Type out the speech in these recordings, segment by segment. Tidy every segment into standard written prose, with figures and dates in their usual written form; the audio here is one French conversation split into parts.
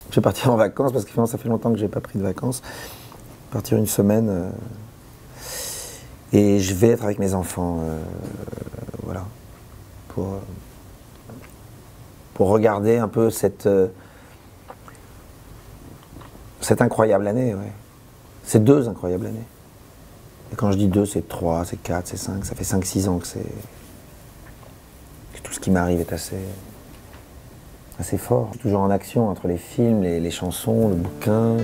Je vais partir en vacances parce que finalement ça fait longtemps que je n'ai pas pris de vacances. Partir une semaine et je vais être avec mes enfants, voilà, pour regarder un peu cette incroyable année. Ouais. C'est 2 incroyables années. Et quand je dis 2, c'est 3, c'est 4, c'est 5, ça fait 5-6 ans que tout ce qui m'arrive est assez fort. Toujours en action entre les films, les chansons, le bouquin,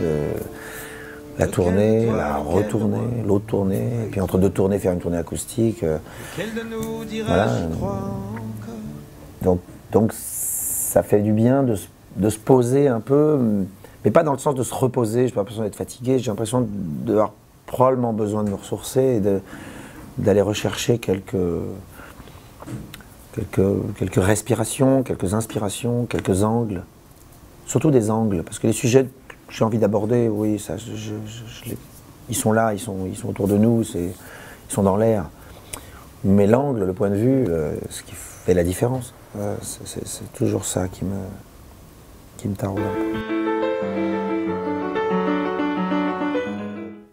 la tournée, la retournée, l'autre tournée, et puis entre 2 tournées, faire une tournée acoustique. Voilà. Donc ça fait du bien de se poser un peu, mais pas dans le sens de se reposer, j'ai pas l'impression d'être fatigué, j'ai l'impression d'avoir probablement besoin de me ressourcer et d'aller rechercher quelques respirations, quelques inspirations, quelques angles. Surtout des angles, parce que les sujets que j'ai envie d'aborder, oui, ça, ils sont là, ils sont autour de nous, ils sont dans l'air. Mais l'angle, le point de vue, ce qui fait la différence, c'est toujours ça qui me taraude un peu.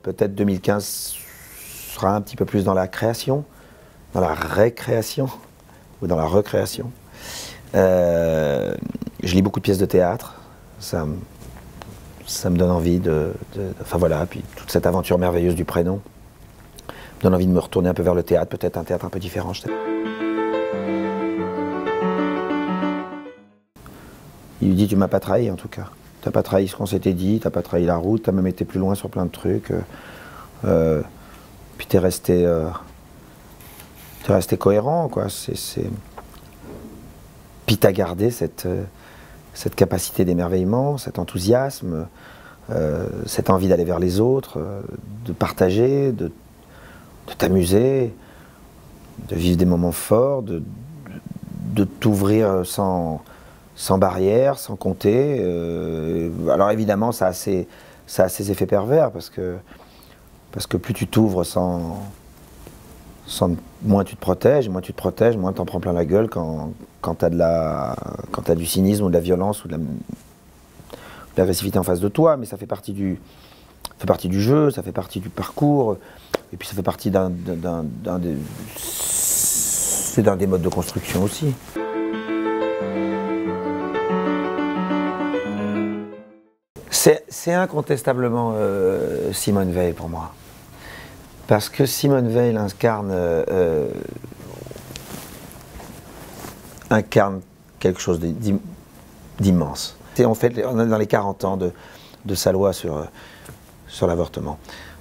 Peut-être 2015 sera un petit peu plus dans la création, dans la récréation ou dans la recréation. Je lis beaucoup de pièces de théâtre, ça me donne envie enfin voilà, puis toute cette aventure merveilleuse du prénom me donne envie de me retourner un peu vers le théâtre, peut-être un théâtre un peu différent. Il lui dit: tu m'as pas trahi en tout cas. T'as pas trahi ce qu'on s'était dit, t'as pas trahi la route, t'as même été plus loin sur plein de trucs. Puis t'es resté cohérent, quoi. Puis t'as gardé cette capacité d'émerveillement, cet enthousiasme, cette envie d'aller vers les autres, de partager, de t'amuser, de vivre des moments forts, de t'ouvrir sans barrière, sans compter. Alors évidemment, ça a ses effets pervers, parce que plus tu t'ouvres moins tu te protèges, moins t'en prends plein la gueule quand t'as du cynisme ou de la violence ou de l'agressivité en face de toi. Mais ça fait partie du jeu, ça fait partie du parcours, et puis ça fait partie d'un des modes de construction aussi. C'est incontestablement Simone Veil pour moi. Parce que Simone Veil incarne quelque chose d'immense. On est dans les 40 ans de sa loi sur l'avortement.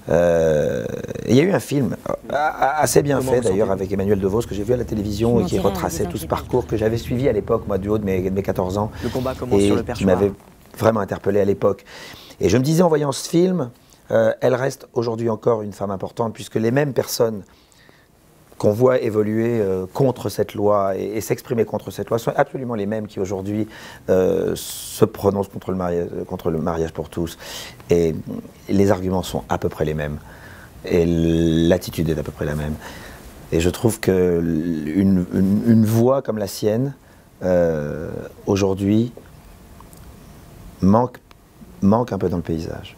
Il y a eu un film assez bien fait d'ailleurs avec Emmanuel DeVos que j'ai vu à la télévision et qui retraçait tout ce parcours que j'avais suivi à l'époque, moi, du haut de mes 14 ans. Le combat commence sur le perchoir. Qui m'avait vraiment interpellé à l'époque. Et je me disais en voyant ce film, elle reste aujourd'hui encore une femme importante, puisque les mêmes personnes qu'on voit évoluer contre cette loi et s'exprimer contre cette loi sont absolument les mêmes qui aujourd'hui se prononcent contre le mariage pour tous. Et les arguments sont à peu près les mêmes. Et l'attitude est à peu près la même. Et je trouve qu'une voix comme la sienne, aujourd'hui, manque un peu dans le paysage.